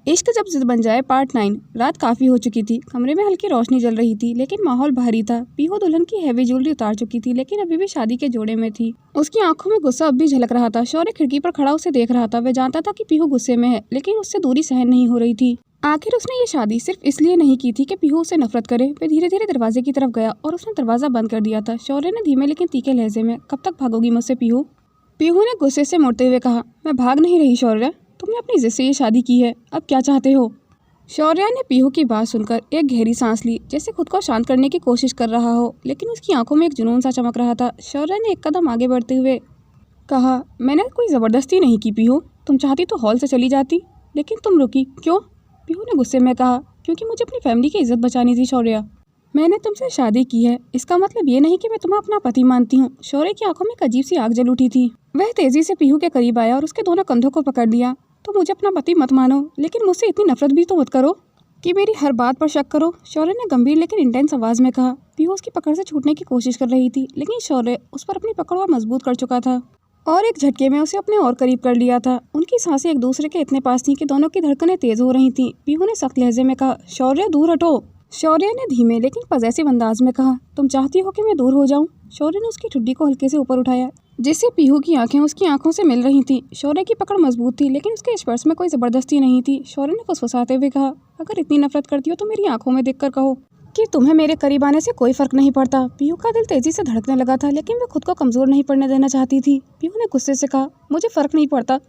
इश्क जब जिद बन जाए पार्ट 9। रात काफ़ी हो चुकी थी। कमरे में हल्की रोशनी जल रही थी लेकिन माहौल भारी था। पीहू दुल्हन की हैवी ज्वेलरी उतार चुकी थी लेकिन अभी भी शादी के जोड़े में थी। उसकी आंखों में गुस्सा अब भी झलक रहा था। शौर्य खिड़की पर खड़ा उसे देख रहा था। वह जानता था कि पीहू गुस्से में है लेकिन उससे दूरी सहन नहीं हो रही थी। आखिर उसने ये शादी सिर्फ इसलिए नहीं की थी कि पीहू उसे नफरत करे। वह धीरे धीरे दरवाजे की तरफ गया और उसने दरवाजा बंद कर दिया था। शौर्य ने धीमे लेकिन तीखे लहजे में, कब तक भागोगी मुझसे पीहू? पीहू ने गुस्से से मुड़ते हुए कहा, मैं भाग नहीं रही शौर्य, तुमने अपनी जिद से ये शादी की है, अब क्या चाहते हो? शौर्य ने पीहू की बात सुनकर एक गहरी सांस ली, जैसे खुद को शांत करने की कोशिश कर रहा हो, लेकिन उसकी आंखों में एक जुनून सा चमक रहा था। शौर्य ने एक कदम आगे बढ़ते हुए कहा, मैंने कोई ज़बरदस्ती नहीं की पीहू, तुम चाहती तो हॉल से चली जाती, लेकिन तुम रुकी क्यों? पीहू ने गुस्से में कहा, क्योंकि मुझे अपनी फैमिली की इज्जत बचानी थी शौर्य। मैंने तुमसे शादी की है, इसका मतलब ये नहीं कि मैं तुम्हें अपना पति मानती हूँ। शौर्य की आंखों में एक अजीब सी आग जल उठी थी। वह तेजी से पीहू के करीब आया और उसके दोनों कंधों को पकड़ लिया। तो मुझे अपना पति मत मानो, लेकिन मुझसे इतनी नफरत भी तो मत करो कि मेरी हर बात पर शक करो। शौर्य ने गंभीर लेकिन इंटेंस आवाज में कहा। पीहू उसकी पकड़ से छूटने की कोशिश कर रही थी, लेकिन शौर्य उस पर अपनी पकड़ और मजबूत कर चुका था और एक झटके में उसे अपने और करीब कर लिया था। उनकी सांसें एक दूसरे के इतने पास थीं कि दोनों की धड़कनें तेज हो रही थीं। पीहू ने सख्त लहजे में कहा, शौर्य दूर हटो। शौर्य ने धीमे लेकिन पजेसिव अंदाज में कहा, तुम चाहती हो कि मैं दूर हो जाऊं? शौर्य ने उसकी ठुड्डी को हल्के से ऊपर उठाया, जिससे पीहू की आंखें उसकी आंखों से मिल रही थीं। शौर्य की पकड़ मजबूत थी लेकिन उसके स्पर्श में कोई ज़बरदस्ती नहीं थी। शौर्य ने फुसफुसाते हुए कहा, अगर इतनी नफरत करती हो तो मेरी आंखों में देखकर कहो कि तुम्हें मेरे करीब आने से कोई फर्क नहीं पड़ता। पीहू का दिल तेजी से धड़कने लगा था, लेकिन वह खुद को कमजोर नहीं पड़ने देना चाहती थी। पीहू ने गुस्से से कहा, मुझे फर्क नहीं पड़ता,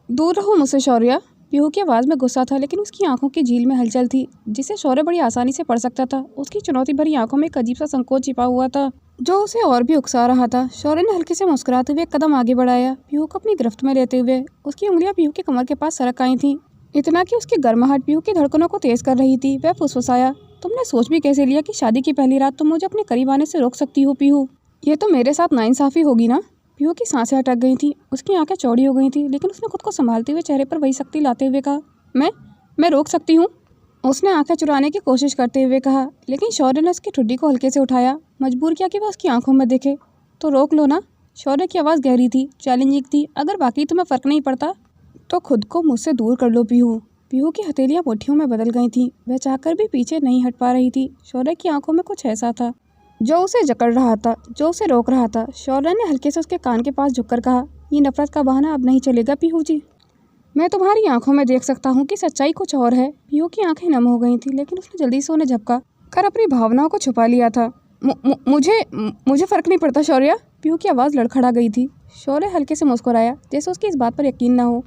दूर रहो मुझसे शौर्य। पीहू की आवाज़ में गुस्सा था लेकिन उसकी आंखों की झील में हलचल थी, जिसे शौर्य बड़ी आसानी से पढ़ सकता था। उसकी चुनौती भरी आंखों में एक अजीब सा संकोच छिपा हुआ था जो उसे और भी उकसा रहा था। शौर्य ने हल्के से मुस्कुराते हुए एक कदम आगे बढ़ाया, पीहू को अपनी गिरफ्त में लेते हुए। उसकी उंगलियां पीहू की कमर के पास सरक आई थीं, इतना कि उसकी गर्माहट पीहू की धड़कनों को तेज कर रही थी। वह फुसफुसाया, तुमने सोच भी कैसे लिया कि शादी की पहली रात तुम मुझे अपने करीब आने से रोक सकती हो पीहू? ये तो मेरे साथ नाइंसाफ़ी होगी ना? पीहू की सांसें अटक गई थी, उसकी आंखें चौड़ी हो गई थीं, लेकिन उसने खुद को संभालते हुए चेहरे पर वही सख्ती लाते हुए कहा, मैं रोक सकती हूँ? उसने आंखें चुराने की कोशिश करते हुए कहा, लेकिन शौर्य ने उसकी ठुड्डी को हल्के से उठाया, मजबूर किया कि वह उसकी आंखों में देखे। तो रोक लो ना। शौर्य की आवाज़ गहरी थी, चैलेंजिंग थी। अगर वाकई तुम्हें फ़र्क नहीं पड़ता तो खुद को मुझसे दूर कर लो पीहू। पीहू की हथेलियाँ मुट्ठियों में बदल गई थीं। वह चाहकर भी पीछे नहीं हट पा रही थी। शौर्य की आंखों में कुछ ऐसा था जो उसे जकड़ रहा था, जो उसे रोक रहा था। शौर्य ने हल्के से उसके कान के पास झुककर कहा, ये नफरत का बहाना अब नहीं चलेगा पीहू जी। मैं तुम्हारी आंखों में देख सकता हूँ कि सच्चाई कुछ और है। पीहू की आंखें नम हो गई थीं, लेकिन उसने जल्दी से उन्हें झपका कर अपनी भावनाओं को छुपा लिया था। मुझे फ़र्क नहीं पड़ता शौर्य। पीहू की आवाज़ लड़खड़ा गई थी। शौर्य हल्के से मुस्कुराया, जैसे उसकी इस बात पर यकीन न हो।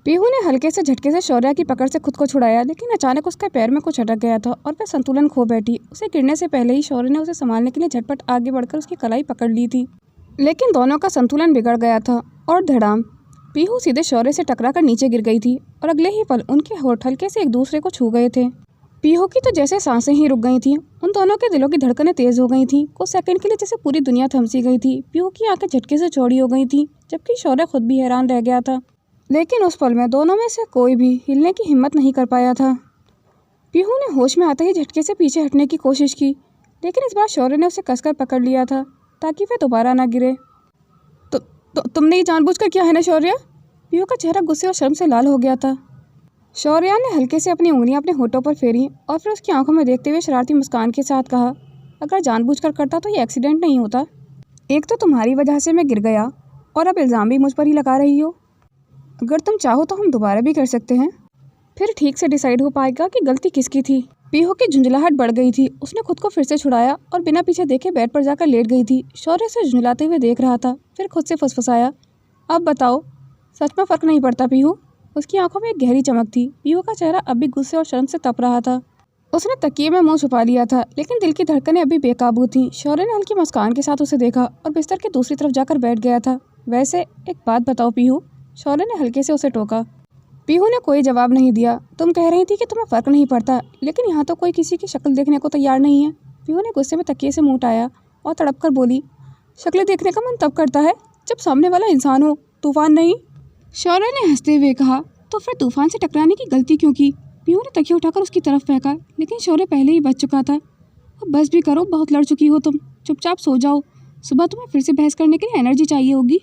पीहू ने हल्के से झटके से शौर्य की पकड़ से खुद को छुड़ाया, लेकिन अचानक उसके पैर में कुछ अटक गया था और वह संतुलन खो बैठी। उसे गिरने से पहले ही शौर्य ने उसे संभालने के लिए झटपट आगे बढ़कर उसकी कलाई पकड़ ली थी, लेकिन दोनों का संतुलन बिगड़ गया था और धड़ाम पीहू सीधे शौर्य से टकरा कर नीचे गिर गई थी और अगले ही पल उनके होंठ हल्के से एक दूसरे को छू गए थे। पीहू की तो जैसे सांसें ही रुक गई थीं। उन दोनों के दिलों की धड़कनें तेज हो गई थीं। कुछ सेकंड के लिए जैसे पूरी दुनिया थमसी गई थी। पीहू की आंखें झटके से चौड़ी हो गई थीं, जबकि शौर्य खुद भी हैरान रह गया था। लेकिन उस पल में दोनों में से कोई भी हिलने की हिम्मत नहीं कर पाया था। पीहू ने होश में आते ही झटके से पीछे हटने की कोशिश की, लेकिन इस बार शौर्य ने उसे कसकर पकड़ लिया था ताकि वह दोबारा ना गिरे। तुमने ये जानबूझकर किया है ना शौर्य? पीहू का चेहरा गुस्से और शर्म से लाल हो गया था। शौर्य ने हल्के से अपनी उंगलियां अपने होठों पर फेरी और फिर उसकी आंखों में देखते हुए शरारती मुस्कान के साथ कहा, अगर जानबूझकर करता तो ये एक्सीडेंट नहीं होता। एक तो तुम्हारी वजह से मैं गिर गया और अब इल्ज़ाम भी मुझ पर ही लगा रही हो। अगर तुम चाहो तो हम दोबारा भी कर सकते हैं, फिर ठीक से डिसाइड हो पाएगा कि गलती किसकी थी। पीहू की झुंझलाहट बढ़ गई थी। उसने खुद को फिर से छुड़ाया और बिना पीछे देखे बेड पर जाकर लेट गई थी। शौर्य से झुंझलाते हुए देख रहा था, फिर खुद से फुसफुसाया, अब बताओ सच में फ़र्क नहीं पड़ता पीहू? उसकी आंखों में एक गहरी चमक थी। पीहू का चेहरा अब भी गुस्से और शर्म से तप रहा था। उसने तकिए में मुंह छुपा लिया था, लेकिन दिल की धड़कनें अभी बेकाबू थीं। शौर्य ने हल्की मुस्कान के साथ उसे देखा और बिस्तर की दूसरी तरफ जाकर बैठ गया था। वैसे एक बात बताओ पीहू? शौर्य ने हल्के से उसे टोका। पीहू ने कोई जवाब नहीं दिया। तुम कह रही थी कि तुम्हें फ़र्क नहीं पड़ता, लेकिन यहाँ तो कोई किसी की शक्ल देखने को तैयार नहीं है। पीहू ने गुस्से में तकिए से मुँह उठाया और तड़प कर बोली, शक्ल देखने का मन तब करता है जब सामने वाला इंसान हो, तूफान नहीं। शौर्य ने हंसते हुए कहा, तो फिर तूफान से टकराने की गलती क्यों की? पीहू ने तकिया उठाकर उसकी तरफ फेंका, लेकिन शौर्य पहले ही बच चुका था। अब बस भी करो, बहुत लड़ चुकी हो तुम, चुपचाप सो जाओ, सुबह तुम्हें फिर से बहस करने के लिए एनर्जी चाहिए होगी।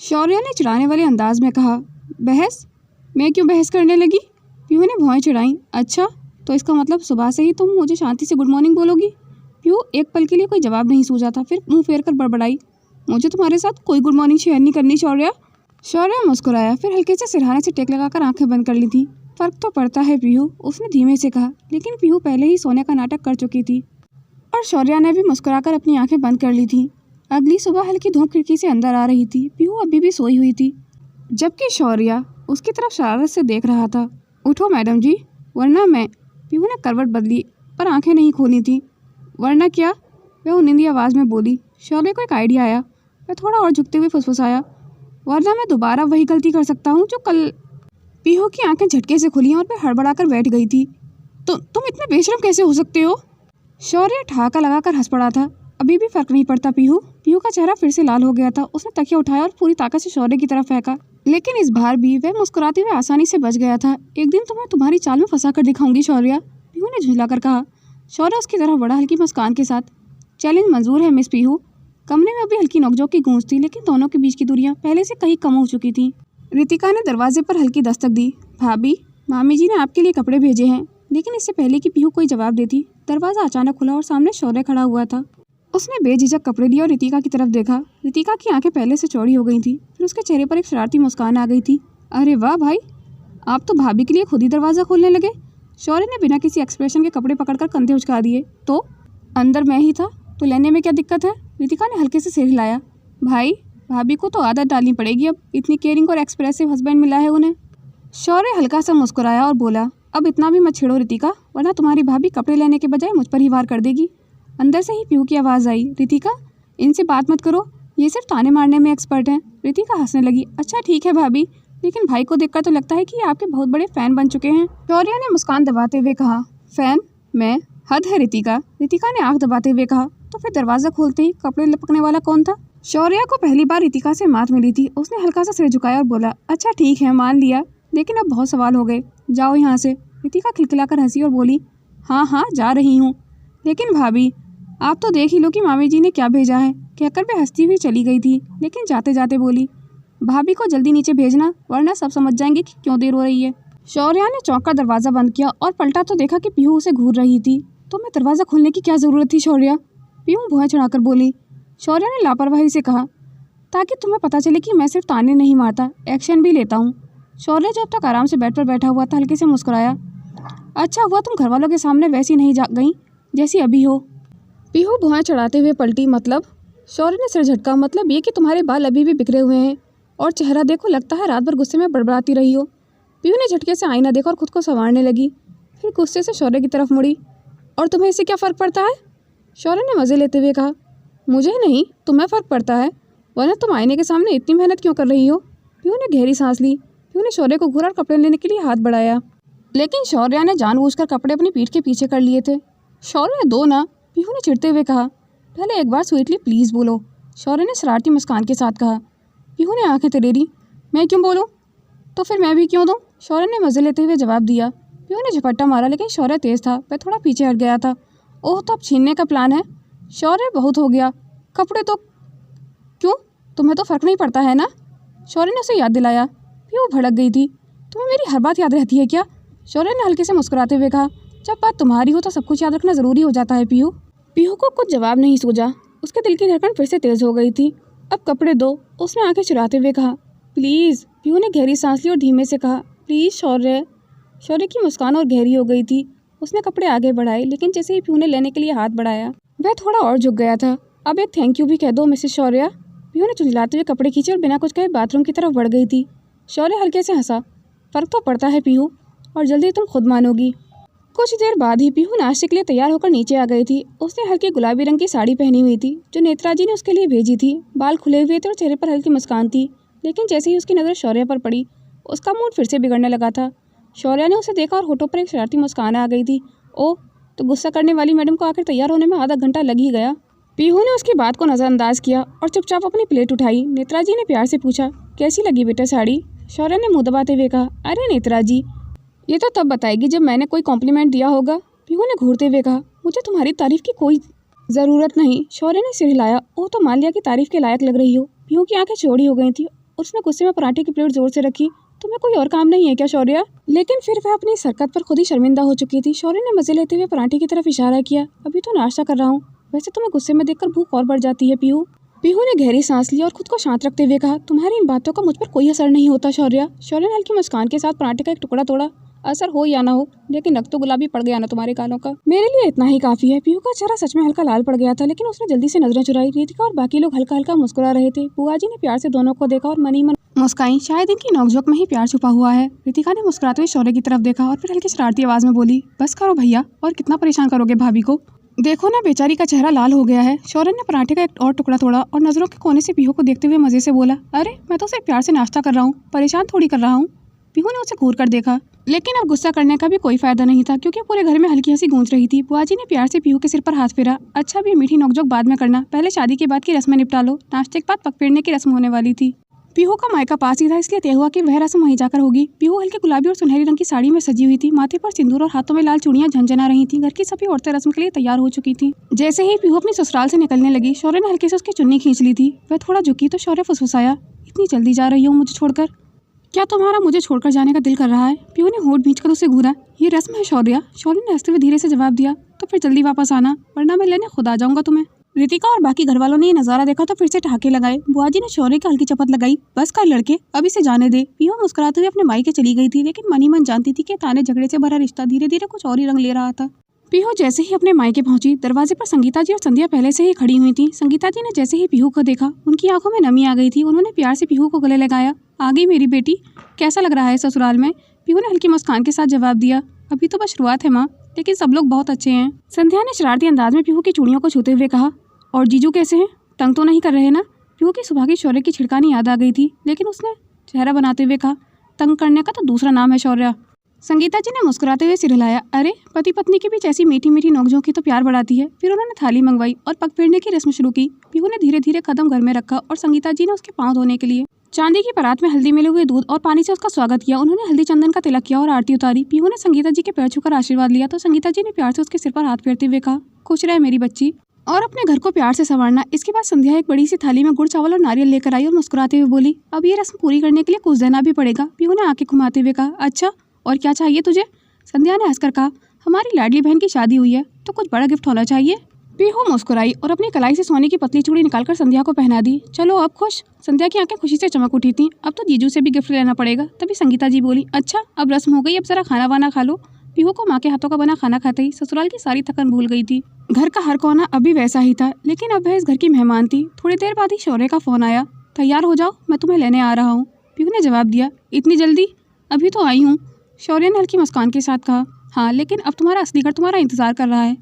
शौर्य ने चिढ़ाने वाले अंदाज में कहा, बहस? मैं क्यों बहस करने लगी? पीहू ने भौएं चढ़ाई। अच्छा, तो इसका मतलब सुबह से ही तुम मुझे शांति से गुड मॉर्निंग बोलोगी? पीहू एक पल के लिए कोई जवाब नहीं सूझा था, फिर मुंह फेर कर बड़बड़ाई, मुझे तुम्हारे साथ कोई गुड मॉर्निंग शेयर नहीं करनी शौर्या। शौर्य मुस्कुराया, फिर हल्के से सिरहाने से टेक लगाकर आंखें बंद कर ली थी। फर्क तो पड़ता है पीहू, उसने धीमे से कहा, लेकिन पीहू पहले ही सोने का नाटक कर चुकी थी और शौर्या ने भी मुस्कुराकर अपनी आंखें बंद कर ली थी। अगली सुबह हल्की धूप खिड़की से अंदर आ रही थी। पीहू अभी भी सोई हुई थी, जबकि शौर्या उसकी तरफ शरारत से देख रहा था। उठो मैडम जी, वरना मैं। पीहू ने करवट बदली पर आंखें नहीं खोली थी। वरना क्या? वह उन्नीदी आवाज़ में बोली। शौर्य को एक आइडिया आया। वह थोड़ा और झुकते हुए फुसफुसाया, वरना मैं दोबारा वही गलती कर सकता हूँ जो कल। पीहू की आंखें झटके से खुली और वह हड़बड़ाकर बैठ गई थी। तो तुम इतने बेशरम कैसे हो सकते हो? शौर्य ठहाका लगाकर हंस पड़ा था। अभी भी फर्क नहीं पड़ता पीहू। पीहू का चेहरा फिर से लाल हो गया था। उसने तकिया उठाया और पूरी ताकत से शौर्य की तरफ फेंका, लेकिन इस बार भी वह मुस्कुराते हुए आसानी से बच गया था। एक दिन तुम्हें तुम्हारी चाल में फंसा कर दिखाऊंगी शौर्या, पीहू ने झुंझलाकर कहा। शौर्य उसकी तरफ बढ़ा हल्की मुस्कान के साथ। चैलेंज मंजूर है मिस पीहू। कमरे में अभी हल्की नोकझोंक की गूंज थी, लेकिन दोनों के बीच की दूरियां पहले से कहीं कम हो चुकी थी। रितिका ने दरवाजे पर हल्की दस्तक दी। भाभी, मामी जी ने आपके लिए कपड़े भेजे हैं। लेकिन इससे पहले कि पीहू कोई जवाब देती, दरवाज़ा अचानक खुला और सामने शौर्य खड़ा हुआ था। उसने बेझिझक कपड़े लिए और रितिका की तरफ देखा। रितिका की आंखें पहले से चौड़ी हो गई थी, फिर उसके चेहरे पर एक शरारती मुस्कान आ गई थी। अरे वाह भाई, आप तो भाभी के लिए खुद ही दरवाज़ा खोलने लगे। शौर्य ने बिना किसी एक्सप्रेशन के कपड़े पकड़कर कंधे उचका दिए। तो अंदर मैं ही था, तो लेने में क्या दिक्कत है? रितिका ने हल्के से सिर हिलाया। भाई, भाभी को तो आदत डालनी पड़ेगी, अब इतनी केयरिंग और एक्सप्रेसिव हस्बैंड मिला है उन्हें। शौर्य हल्का सा मुस्कुराया और बोला, अब इतना भी मत छेड़ो रितिका, वरना तुम्हारी भाभी कपड़े लेने के बजाय मुझ पर ही वार कर देगी। अंदर से ही पीहू की आवाज़ आई। रितिका, इनसे बात मत करो, ये सिर्फ ताने मारने में एक्सपर्ट हैं। रितिका हंसने लगी। अच्छा ठीक है भाभी, लेकिन भाई को देखकर तो लगता है कि ये आपके बहुत बड़े फ़ैन बन चुके हैं। शौर्य ने मुस्कान दबाते हुए कहा। फ़ैन? मैं? हद है रितिका। रितिका ने आँख दबाते हुए कहा। तो फिर दरवाज़ा खोलते ही कपड़े लपकने वाला कौन था? शौर्य को पहली बार रितिका से मात मिली थी। उसने हल्का सा सिर झुकाया और बोला, अच्छा ठीक है, मान लिया, लेकिन अब बहुत सवाल हो गए, जाओ यहाँ से। रितिका खिलखिलाकर हंसी और बोली, हाँ हाँ जा रही हूँ, लेकिन भाभी आप तो देख ही लो कि मामी जी ने क्या भेजा है। कहकर वह हंसती हुई चली गई थी, लेकिन जाते जाते बोली, भाभी को जल्दी नीचे भेजना, वरना सब समझ जाएंगे कि क्यों देर हो रही है। शौर्या ने चौंक कर दरवाज़ा बंद किया और पलटा तो देखा कि पीहू उसे घूर रही थी। तो मैं दरवाज़ा खोलने की क्या ज़रूरत थी शौर्या? पीहू भौं चढ़ाकर बोली। शौर्या ने लापरवाही से कहा, ताकि तुम्हें पता चले कि मैं सिर्फ ताने नहीं मारता, एक्शन भी लेता हूँ। शौर्य जो अब तक आराम से बेड पर बैठा हुआ था, हल्के से मुस्कुराया। अच्छा हुआ तुम घर वालों के सामने वैसी नहीं जा गई जैसी अभी हो। पीहू भौं चढ़ाते हुए पलटी। मतलब? शौर्य ने सिर झटका। मतलब ये कि तुम्हारे बाल अभी भी बिखरे हुए हैं और चेहरा देखो, लगता है रात भर गुस्से में बड़बड़ाती रही हो। पीहू ने झटके से आईना देखा और खुद को संवारने लगी, फिर गुस्से से शौर्य की तरफ मुड़ी। और तुम्हें इससे क्या फ़र्क पड़ता है? शौर्य ने मज़े लेते हुए कहा। मुझे नहीं, तुम्हें फ़र्क पड़ता है, वरना तुम आईने के सामने इतनी मेहनत क्यों कर रही हो? पीहू ने गहरी सांस ली। पीहू ने शौर्य को घूरा और कपड़े लेने के लिए हाथ बढ़ाया, लेकिन शौर्य ने जानबूझकर कपड़े अपनी पीठ के पीछे कर लिए थे। शौर्य दो ना, पीहू ने चिढ़ते हुए कहा। पहले एक बार स्वीटली प्लीज़ बोलो, शौर्य ने शरारती मुस्कान के साथ कहा। पीहू ने आंखें तरेरी। मैं क्यों बोलूँ? तो फिर मैं भी क्यों दूँ? शौर्य ने मज़े लेते हुए जवाब दिया। पीहू ने झपट्टा मारा, लेकिन शौर्य तेज़ था, वह थोड़ा पीछे हट गया था। ओह, तो अब छीनने का प्लान है? शौर्य बहुत हो गया, कपड़े तो क्यों, तुम्हें तो फ़र्क नहीं पड़ता है ना? शौर्य ने उसे याद दिलाया। पीहू भड़क गई थी। तुम्हें मेरी हर बात याद रहती है क्या? शौर्य ने हल्के से मुस्कुराते हुए कहा। जब बात तुम्हारी हो तो सब कुछ याद रखना ज़रूरी हो जाता है पीहू। पीहू को कुछ जवाब नहीं सूझा। उसके दिल की धड़कन फिर से तेज़ हो गई थी। अब कपड़े दो, उसने आंखें चुराते हुए कहा। प्लीज़। पीहू ने गहरी सांस ली और धीमे से कहा, प्लीज़ शौर्य। शौर्य की मुस्कान और गहरी हो गई थी। उसने कपड़े आगे बढ़ाए, लेकिन जैसे ही पीहू ने लेने के लिए हाथ बढ़ाया, वह थोड़ा और झुक गया था। अब एक थैंक यू भी कह दो मिसेस शौर्या। पीहू ने चुंझलाते हुए कपड़े खींचे और बिना कुछ कहे बाथरूम की तरफ बढ़ गई थी। शौर्य हल्के से हंसा। फ़र्क तो पड़ता है पीहू, और जल्दी तुम खुद मानोगी। कुछ देर बाद ही पीहू नाश्ते के लिए तैयार होकर नीचे आ गई थी। उसने हल्की गुलाबी रंग की साड़ी पहनी हुई थी, जो नेत्रा जी ने उसके लिए भेजी थी। बाल खुले हुए थे और चेहरे पर हल्की मुस्कान थी, लेकिन जैसे ही उसकी नज़र शौर्य पर पड़ी, उसका मूड फिर से बिगड़ने लगा था। शौर्य ने उसे देखा और होठों पर एक शरारती मुस्कान आ गई थी। ओह, तो गुस्सा करने वाली मैडम को आखिर तैयार होने में आधा घंटा लग ही गया। पीहू ने उसकी बात को नज़रअंदाज किया और चुपचाप अपनी प्लेट उठाई। नेत्रा जी ने प्यार से पूछा, कैसी लगी बेटा साड़ी? शौर्य ने मुँह दबाते हुए कहा, अरे नेत्रा जी, ये तो तब बताएगी जब मैंने कोई कॉम्प्लीमेंट दिया होगा। पीहू ने घूरते हुए कहा, मुझे तुम्हारी तारीफ़ की कोई ज़रूरत नहीं। शौर्य ने सिर हिलाया। ओह, तो मान लिया कि तारीफ़ के लायक लग रही हो। पीहू की आंखें चौड़ी हो गई थी। उसने गुस्से में पराठे की प्लेट ज़ोर से रखी तुम्हें कोई और काम नहीं है क्या शौर्य? लेकिन फिर वह अपनी इस हरकत पर खुद ही शर्मिंदा हो चुकी थी। शौर्य ने मजे लेते हुए पराठे की तरफ इशारा किया। अभी तो नाश्ता कर रहा हूँ। वैसे तुम्हें गुस्से में देखकर भूख और बढ़ जाती है पीहू। पीहू ने गहरी सांस ली और खुद को शांत रखते हुए कहा, तुम्हारी इन बातों का मुझ पर कोई असर नहीं होता शौर्य। शौर्य ने हल्की मुस्कान के साथ पराठे का एक टुकड़ा तोड़ा। असर हो या ना हो, लेकिन रक्त तो गुलाबी पड़ गया ना तुम्हारे गालों का। मेरे लिए इतना ही काफी है। पीहू का चेहरा सच में हल्का लाल पड़ गया था, लेकिन उसने जल्दी से नजरें चुराई। रितिका और बाकी लोग हल्का हल्का मुस्कुरा रहे थे। बुआ जी ने प्यार से दोनों को देखा और मनी मन मुस्काई। शायद इनकी नोकझोंक में ही प्यार छुपा हुआ है। रितिका ने मुस्कुराते हुए शौर्य की तरफ देखा और फिर हल्की शरारती आवाज में बोली, बस करो भैया, और कितना परेशान करोगे भाभी को। देखो ना, बेचारी का चेहरा लाल हो गया है। शौर्य ने पराठे का एक और टुकड़ा तोड़ा और नजरों के कोने से पीहू को देखते हुए मजे से बोला, अरे मैं तो सिर्फ प्यार से नाश्ता कर रहा हूँ, परेशान थोड़ी कर रहा हूँ। पीहू ने उसे घूर कर देखा, लेकिन अब गुस्सा करने का भी कोई फायदा नहीं था, क्योंकि पूरे घर में हल्की हंसी गूंज रही थी। बुआ जी ने प्यार से पीहू के सिर पर हाथ फेरा। अच्छा भी मीठी नोकझोंक बाद में करना, पहले शादी के बाद की रस्में निपटा लो। नाश्ते के बाद पगफेरने की रस्म होने वाली थी। पीहू का मायका पास ही था, इसलिए तय हुआ कि वह रस्म वहीं जाकर होगी। पीहू हल्के गुलाबी और सुनहरी रंग की साड़ी में सजी हुई थी। माथे पर सिंदूर और हाथों में लाल चूड़ियां झंझना रही थीं। घर की सभी औरतें रस्म के लिए तैयार हो चुकी थीं। जैसे ही पीहू अपनी ससुराल से निकलने लगी, शौर्य ने हल्के से उसकी चुन्नी खींच ली थी। वह थोड़ा झुकी तो शौर्य फुसफुसाया, इतनी जल्दी जा रही हो मुझे छोड़कर? क्या तुम्हारा मुझे छोड़कर जाने का दिल कर रहा है? पीहू ने होंठ भींचकर उसे घूरा। ये रस्म है शौर्य। शौर्य ने हंसते हुए धीरे से जवाब दिया, तो फिर जल्दी वापस आना, वरना मैं लेने खुद आ जाऊंगा तुम्हें। रितिका और बाकी घर वालों ने ये नजारा देखा तो फिर से ठहाके लगाए। बुआ जी ने शौर्य की हल्की चपत लगाई, बस कर लड़के, अब इसे जाने दे। पीहू मुस्कुराते हुए अपने मायके चली गई थी, लेकिन मनी मन जानती थी कि ताने झगड़े से भरा रिश्ता धीरे धीरे कुछ और ही रंग ले रहा था। पीहू जैसे ही अपने मायके पहुंची, दरवाजे पर संगीता जी और संध्या पहले से ही खड़ी हुई थी। संगीता जी ने जैसे ही पीहू को देखा, उनकी आंखों में नमी आ गई थी। उन्होंने प्यार से पीहू को गले लगाया। आ गई मेरी बेटी, कैसा लग रहा है ससुराल में? पीहू ने हल्की मुस्कान के साथ जवाब दिया, अभी तो बस शुरुआत है माँ, लेकिन सब लोग बहुत अच्छे हैं। संध्या ने शरारती अंदाज में पीहू की चूड़ियों को छूते हुए कहा, और जीजू कैसे हैं? तंग तो नहीं कर रहे ना? पीहू की सुबह की शौर्य की छिड़कानी याद आ गई थी, लेकिन उसने चेहरा बनाते हुए कहा, तंग करने का तो दूसरा नाम है शौर्य। संगीता जी ने मुस्कुराते हुए सिर हिलाया, अरे पति पत्नी के बीच ऐसी मीठी मीठी नोकझोंक की तो प्यार बढ़ाती है। फिर उन्होंने थाली मंगवाई और पग फेरने की रस्म शुरू की। पीहू ने धीरे धीरे कदम घर में रखा और संगीता जी ने उसके पाँव धोने के लिए चांदी की परात में हल्दी मिले हुए दूध और पानी से उसका स्वागत किया। उन्होंने हल्दी चंदन का तिलक किया और आरती उतारी। पीहू ने संगीता जी के पैर छूकर आशीर्वाद लिया तो संगीता जी ने प्यार से उसके सिर पर हाथ फेरते हुए कहा, खुश रहे मेरी बच्ची, और अपने घर को प्यार से संवारना। इसके बाद संध्या एक बड़ी सी थाली में गुड़ चावल और नारियल लेकर आई और मुस्कुराते हुए बोली, अब ये रस्म पूरी करने के लिए कुछ देना भी पड़ेगा। पीहू ने आंखें घुमाते हुए कहा, अच्छा और क्या चाहिए तुझे? संध्या ने हंसकर कहा, हमारी लाडली बहन की शादी हुई है तो कुछ बड़ा गिफ्ट होना चाहिए। पीहू मुस्कुराई और अपनी कलाई से सोने की पतली चूड़ी निकालकर संध्या को पहना दी। चलो अब खुश? संध्या की आंखें खुशी से चमक उठी थीं। अब तो जीजू से भी गिफ्ट लेना पड़ेगा। तभी संगीता जी बोली, अच्छा अब रस्म हो गई, अब जरा खाना वाना खा लो। पीहू को माँ के हाथों का बना खाना खाते ही ससुराल की सारी थकन भूल गई थी। घर का हर कोना अभी वैसा ही था, लेकिन अब वह इस घर की मेहमान थी। थोड़ी देर बाद ही शौर्य का फोन आया, तैयार हो जाओ, मैं तुम्हें लेने आ रहा हूँ। पीहू ने जवाब दिया, इतनी जल्दी? अभी तो आई हूँ। शौर्य ने हल्की मुस्कान के साथ कहा, हाँ लेकिन अब तुम्हारा असली घर तुम्हारा इंतजार कर रहा है,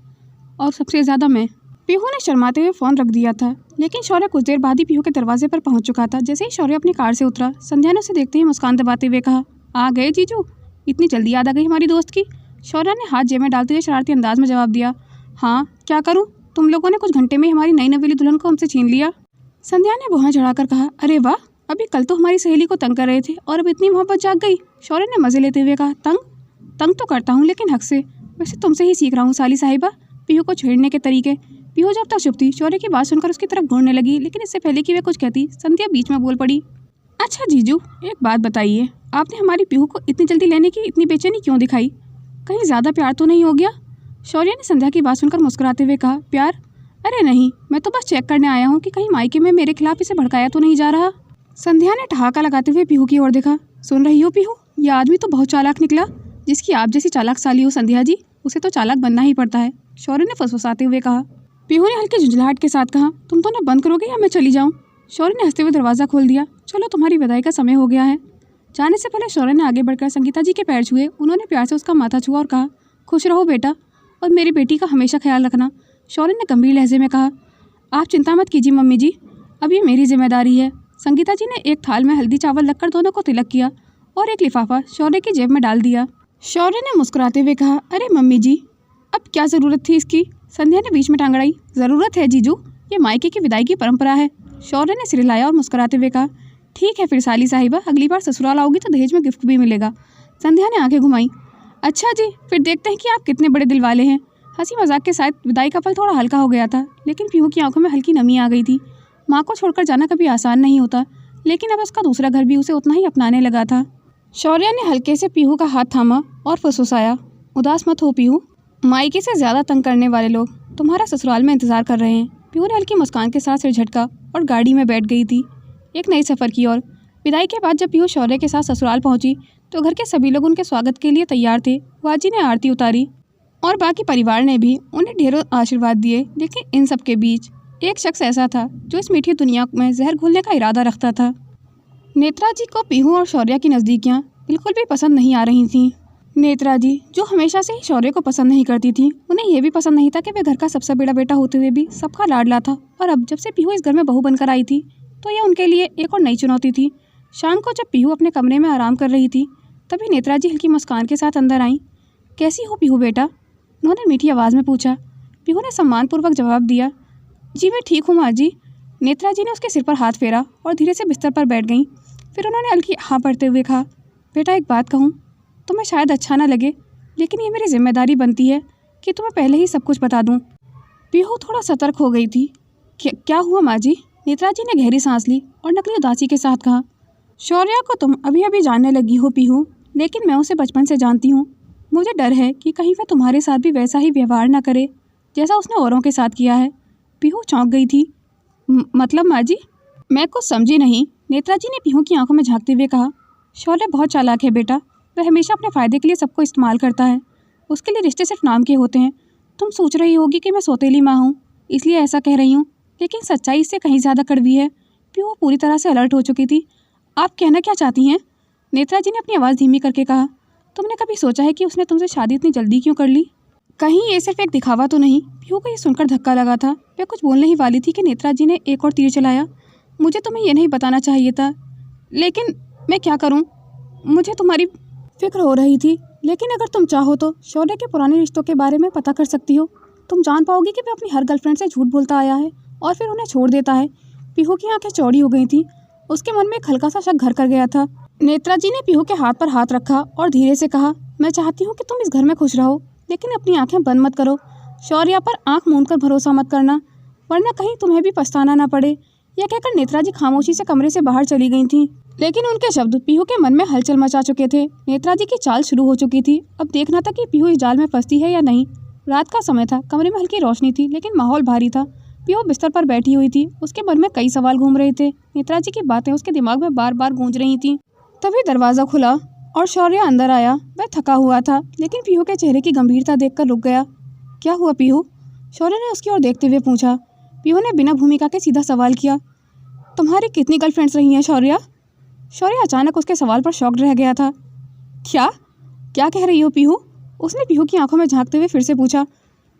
और सबसे ज़्यादा मैं। पीहू ने शर्माते हुए फ़ोन रख दिया था, लेकिन शौर्य कुछ देर बाद ही पीहू के दरवाजे पर पहुंच चुका था। जैसे ही शौर्य अपनी कार से उतरा, संध्या ने उसे देखते ही मुस्कान दबाते हुए कहा, आ गए जीजू, इतनी जल्दी याद आ गई हमारी दोस्त की। शौर्य ने हाथ जेब में डालते हुए शरारती अंदाज में जवाब दिया, हाँ क्या करूँ, तुम लोगों ने कुछ घंटे में हमारी नई नवेली दुल्हन को हमसे छीन लिया। संध्या ने भौहें चढ़ाकर कहा, अरे वाह, अभी कल तो हमारी सहेली को तंग कर रहे थे और अब इतनी मोहब्बत जाग गई। शौर्य ने मजे लेते हुए कहा, तंग तो करता हूँ लेकिन हक से, वैसे तुमसे ही सीख रहा हूँ साली साहिबा पीहू को छेड़ने के तरीके। पीहू जब तक चुप थी, शौर्य की बात सुनकर उसकी तरफ घूरने लगी, लेकिन इससे पहले कि वे कुछ कहती, संध्या बीच में बोल पड़ी, अच्छा जीजू एक बात बताइए, आपने हमारी पीहू को इतनी जल्दी लेने की इतनी बेचैनी क्यों दिखाई? कहीं ज़्यादा प्यार तो नहीं हो गया? शौर्य ने संध्या की बात सुनकर मुस्कुराते हुए कहा, प्यार? अरे नहीं, मैं तो बस चेक करने आया हूँ कि कहीं मायके में मेरे खिलाफ इसे भड़काया तो नहीं जा रहा। संध्या ने ठहाका लगाते हुए पीहू की ओर देखा, सुन रही हो पीहू, यह आदमी तो बहुत चालाक निकला। जिसकी आप जैसी चालाक साली हो संध्या जी, उसे तो चालाक बनना ही पड़ता है। शौर्य ने फुसफुसाते हुए कहा। पीहू ने हल्की झुंझलाहट के साथ कहा, तुम तो ना बंद करोगे या मैं चली जाऊँ? शौर्य ने हंसते हुए दरवाज़ा खोल दिया, चलो तुम्हारी विदाई का समय हो गया है। जाने से पहले शौर्य ने आगे बढ़कर संगीता जी के पैर छुए। उन्होंने प्यार से उसका माथा छुआ और कहा, खुश रहो बेटा, और मेरी बेटी का हमेशा ख्याल रखना। शौर्य ने गंभीर लहजे में कहा, आप चिंता मत कीजिए मम्मी जी, अब ये मेरी जिम्मेदारी है। संगीता जी ने एक थाल में हल्दी चावल रखकर दोनों को तिलक किया और एक लिफाफा शौर्य की जेब में डाल दिया। शौर्य ने मुस्कुराते हुए कहा, अरे मम्मी जी, अब क्या ज़रूरत थी इसकी? संध्या ने बीच में टांग अड़ाई, ज़रूरत है जीजू, ये मायके की विदाई की परंपरा है। शौर्य ने सिर हिलाया और मुस्कुराते हुए कहा, ठीक है फिर साली साहिबा, अगली बार ससुराल आओगी तो दहेज में गिफ्ट भी मिलेगा। संध्या ने आंखें घुमाई, अच्छा जी, फिर देखते हैं कि आप कितने बड़े दिल वाले हैं। हंसी मजाक के साथ विदाई का पल थोड़ा हल्का हो गया था, लेकिन पीहू की आंखों में हल्की नमी आ गई थी। माँ को छोड़कर जाना कभी आसान नहीं होता, लेकिन अब उसका दूसरा घर भी उसे उतना ही अपनाने लगा था। शौर्या ने हल्के से पीहू का हाथ थामा और फुसफुसाया, उदास मत हो पीहू, मायके से ज़्यादा तंग करने वाले लोग तुम्हारा ससुराल में इंतज़ार कर रहे हैं। पीहू ने हल्की मुस्कान के साथ सिर झटका और गाड़ी में बैठ गई थी एक नए सफ़र की ओर। विदाई के बाद जब पीहू शौर्य के साथ ससुराल पहुंची तो घर के सभी लोग उनके स्वागत के लिए तैयार थे। वाजी ने आरती उतारी और बाकी परिवार ने भी उन्हें ढेरों आशीर्वाद दिए, लेकिन इन सब के बीच एक शख्स ऐसा था जो इस मीठी दुनिया में जहर घोलने का इरादा रखता था। नेत्रा जी को पीहू और शौर्य की नज़दीकियाँ बिल्कुल भी पसंद नहीं आ रही थीं। नेत्रा जी, जो हमेशा से ही शौर्य को पसंद नहीं करती थी, उन्हें यह भी पसंद नहीं था कि वह घर का सबसे बड़ा बेटा होते हुए भी सबका लाडला था। और अब जब से पीहू इस घर में बहू बनकर आई थी तो यह उनके लिए एक और नई चुनौती थी। शाम को जब पीहू अपने कमरे में आराम कर रही थी तभी नेत्रा जी हल्की मुस्कान के साथ अंदर आईं। कैसी हो पीहू बेटा? उन्होंने मीठी आवाज़ में पूछा। पीहू ने सम्मानपूर्वक जवाब दिया, जी मैं ठीक हूँ माँ जी। नेत्रा जी ने उसके सिर पर हाथ फेरा और धीरे से बिस्तर पर बैठ गईं। फिर उन्होंने हल्की हाँ भरते हुए कहा, बेटा एक बात कहूँ, तुम्हें शायद अच्छा ना लगे, लेकिन ये मेरी जिम्मेदारी बनती है कि तुम्हें पहले ही सब कुछ बता दूँ। पीहू थोड़ा सतर्क हो गई थी। क्या हुआ माँ जी? नेत्रा जी ने गहरी सांस ली और नकली उदासी के साथ कहा, शौर्या को तुम अभी अभी जानने लगी हो पीहू, लेकिन मैं उसे बचपन से जानती हूँ। मुझे डर है कि कहीं वह तुम्हारे साथ भी वैसा ही व्यवहार ना करे जैसा उसने औरों के साथ किया है। पीहू चौंक गई थी। मतलब माँ जी? मैं कुछ समझी नहीं। नेत्रा जी ने पीहू की आंखों में झांकते हुए कहा, शौर्य बहुत चालाक है बेटा, वह हमेशा अपने फ़ायदे के लिए सबको इस्तेमाल करता है। उसके लिए रिश्ते सिर्फ नाम के होते हैं। तुम सोच रही होगी कि मैं सौतेली माँ हूँ इसलिए ऐसा कह रही हूँ, लेकिन सच्चाई इससे कहीं ज़्यादा कड़वी है। पीहू पूरी तरह से अलर्ट हो चुकी थी। आप कहना क्या चाहती हैं? नेत्रा जी ने अपनी आवाज़ धीमी करके कहा, तुमने कभी सोचा है कि उसने तुमसे शादी इतनी जल्दी क्यों कर ली? कहीं ये सिर्फ एक दिखावा तो नहीं? पीहू को ये सुनकर धक्का लगा था। वह कुछ बोलने ही वाली थी कि नेत्रा जी ने एक और तीर चलाया। मुझे तुम्हें यह नहीं बताना चाहिए था, लेकिन मैं क्या करूं? मुझे तुम्हारी फिक्र हो रही थी, लेकिन अगर तुम चाहो तो शौर्य के पुराने रिश्तों के बारे में पता कर सकती हो। तुम जान पाओगी कि वह अपनी हर गर्लफ्रेंड से झूठ बोलता आया है और फिर उन्हें छोड़ देता है। पीहू की आंखें चौड़ी हो गई थी। उसके मन में एक हल्का सा शक घर कर गया था। नेत्रा जी ने पीहू के हाथ पर हाथ रखा और धीरे से कहा, मैं चाहती हूँ कि तुम इस घर में खुश रहो, लेकिन अपनी आंखें बंद मत करो। शौर्य पर आंख मूंद कर भरोसा मत करना, वरना कहीं तुम्हें भी पछताना ना पड़े। यह कहकर नेत्रा जी खामोशी से कमरे से बाहर चली गई थीं। लेकिन उनके शब्द पीहू के मन में हलचल मचा चुके थे। नेत्रा जी की चाल शुरू हो चुकी थी। अब देखना था कि पीहू इस जाल में फंसती है या नहीं। रात का समय था, कमरे में हल्की रोशनी थी, लेकिन माहौल भारी था। पीहू बिस्तर पर बैठी हुई थी। उसके मन में कई सवाल घूम रहे थे। नेत्रा जी की बातें उसके दिमाग में बार बार गूंज रही थीं। तभी दरवाज़ा खुला और शौर्य अंदर आया। वह थका हुआ था, लेकिन पीहू के चेहरे की गंभीरता देखकर रुक गया। क्या हुआ पीहू? शौर्य ने उसकी ओर देखते हुए पूछा। पीहू ने बिना भूमिका के सीधा सवाल किया, तुम्हारी कितनी गर्लफ्रेंड्स रही हैं शौर्य? शौर्य अचानक उसके सवाल पर शॉक्ड रह गया था। क्या कह रही हो पीहू? उसने पीहू की आंखों में झांकते हुए फिर से पूछा,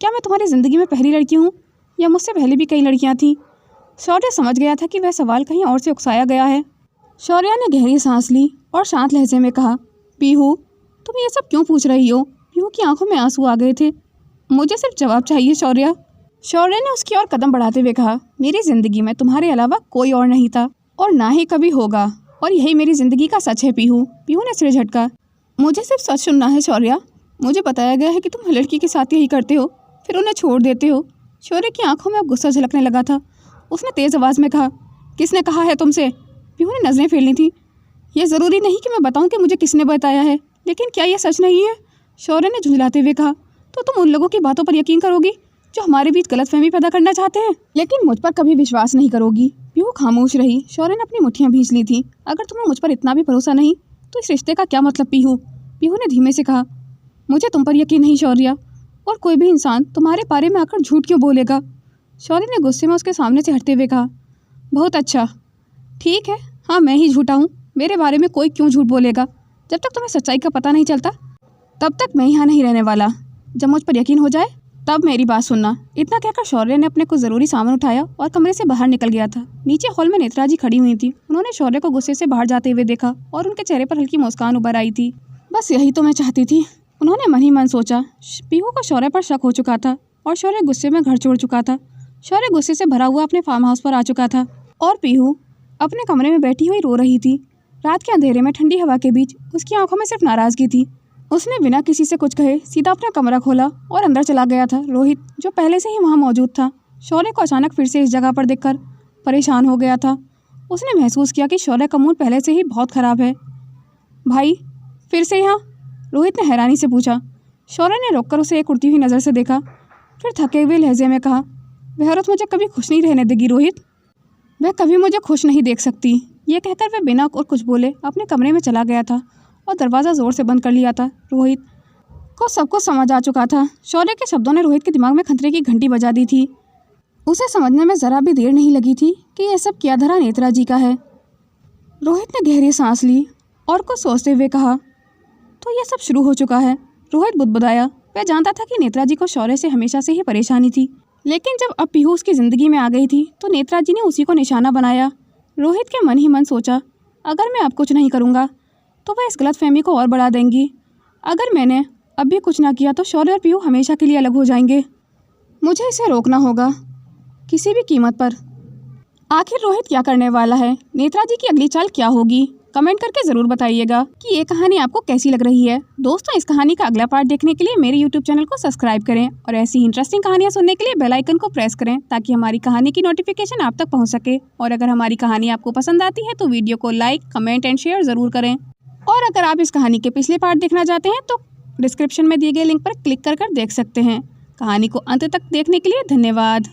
क्या मैं तुम्हारी ज़िंदगी में पहली लड़की हूँ या मुझसे पहले भी कई लड़कियाँ थीं? शौर्य समझ गया था कि वह सवाल कहीं और से उकसाया गया है। शौर्य ने गहरी सांस ली और शांत लहजे में कहा, पीहू तुम ये सब क्यों पूछ रही हो? पीहू की आंखों में आंसू आ गए थे। मुझे सिर्फ जवाब चाहिए शौर्य। शौर्य ने उसकी ओर कदम बढ़ाते हुए कहा, मेरी ज़िंदगी में तुम्हारे अलावा कोई और नहीं था और ना ही कभी होगा, और यही मेरी ज़िंदगी का सच है पीहू। पीहू ने सिर झटका। मुझे सिर्फ सच सुनना है शौर्य। मुझे बताया गया है कि तुम हर लड़की के साथ यही करते हो, फिर उन्हें छोड़ देते हो। शौर्य की आंखों में अब गुस्सा झलकने लगा था। उसने तेज़ आवाज़ में कहा, किसने कहा है तुमसे? पीहू ने नज़रें फेरनी थी। यह ज़रूरी नहीं कि मैं बताऊं कि मुझे किसने बताया है, लेकिन क्या यह सच नहीं है? शौर्य ने झुंझलाते हुए कहा, तो तुम उन लोगों की बातों पर यकीन करोगी जो हमारे बीच गलतफहमी पैदा करना चाहते हैं, लेकिन मुझ पर कभी विश्वास नहीं करोगी। पीहू खामोश रही। शौर्य ने अपनी मुट्ठियां भींच ली थी। अगर तुम्हें मुझ पर इतना भी भरोसा नहीं तो इस रिश्ते का क्या मतलब पीहू? पीहू ने धीमे से कहा, मुझे तुम पर यकीन नहीं शौर्य, और कोई भी इंसान तुम्हारे बारे में आकर झूठ क्यों बोलेगा? शौर्य ने गुस्से में उसके सामने से हटते हुए कहा, बहुत अच्छा, ठीक है, हाँ मैं ही झूठा हूँ। मेरे बारे में कोई क्यों झूठ बोलेगा? जब तक तुम्हें सच्चाई का पता नहीं चलता तब तक मैं यहाँ नहीं रहने वाला। जब मुझ पर यकीन हो जाए तब मेरी बात सुनना। इतना कहकर शौर्य ने अपने कुछ ज़रूरी सामान उठाया और कमरे से बाहर निकल गया था। नीचे हॉल में नेत्रा जी खड़ी हुई थी। उन्होंने शौर्य को गुस्से से बाहर जाते हुए देखा और उनके चेहरे पर हल्की मुस्कान उभर आई थी। बस यही तो मैं चाहती थी, उन्होंने मन ही मन सोचा। पीहू को शौर्य पर शक हो चुका था और शौर्य गुस्से में घर छोड़ चुका था। शौर्य गुस्से से भरा हुआ अपने फार्म हाउस पर आ चुका था और पीहू अपने कमरे में बैठी हुई रो रही थी। रात के अंधेरे में ठंडी हवा के बीच उसकी आंखों में सिर्फ नाराज़गी थी। उसने बिना किसी से कुछ कहे सीधा अपना कमरा खोला और अंदर चला गया था। रोहित, जो पहले से ही वहाँ मौजूद था, शौर्य को अचानक फिर से इस जगह पर देखकर परेशान हो गया था। उसने महसूस किया कि शौर्य का मूड पहले से ही बहुत ख़राब है। भाई फिर से यहाँ? रोहित ने हैरानी से पूछा। शौर्य ने रोककर उसे एक उड़ती हुई नज़र से देखा, फिर थके हुए लहजे में कहा, वह औरत मुझे कभी खुश नहीं रहने देगी रोहित, वह कभी मुझे खुश नहीं देख सकती। ये कहकर वह बिना और कुछ बोले अपने कमरे में चला गया था और दरवाज़ा ज़ोर से बंद कर लिया था। रोहित को सब कुछ समझ आ चुका था। शौर्य के शब्दों ने रोहित के दिमाग में खतरे की घंटी बजा दी थी। उसे समझने में ज़रा भी देर नहीं लगी थी कि यह सब क्या धरा नेत्रा जी का है। रोहित ने गहरी सांस ली और कुछ सोचते हुए कहा, तो यह सब शुरू हो चुका है। रोहित बुदबुदाया। वह जानता था कि नेत्रा जी को शौर्य से हमेशा से ही परेशानी थी, लेकिन जब अब पीहू उसकी ज़िंदगी में आ गई थी तो नेत्रा जी ने उसी को निशाना बनाया। रोहित के मन ही मन सोचा, अगर मैं अब कुछ नहीं करूँगा तो वह इस गलतफहमी को और बढ़ा देंगी। अगर मैंने अब भी कुछ ना किया तो शौर्य और पीहू हमेशा के लिए अलग हो जाएंगे। मुझे इसे रोकना होगा किसी भी कीमत पर। आखिर रोहित क्या करने वाला है? नेत्रा जी की अगली चाल क्या होगी? कमेंट करके ज़रूर बताइएगा कि ये कहानी आपको कैसी लग रही है। दोस्तों, इस कहानी का अगला पार्ट देखने के लिए मेरे YouTube चैनल को सब्सक्राइब करें और ऐसी इंटरेस्टिंग कहानियाँ सुनने के लिए बेल आइकन को प्रेस करें ताकि हमारी कहानी की नोटिफिकेशन आप तक पहुँच सके। और अगर हमारी कहानी आपको पसंद आती है तो वीडियो को लाइक, कमेंट एंड शेयर ज़रूर करें। और अगर आप इस कहानी के पिछले पार्ट देखना चाहते हैं तो डिस्क्रिप्शन में दिए गए लिंक पर क्लिक कर देख सकते हैं। कहानी को अंत तक देखने के लिए धन्यवाद।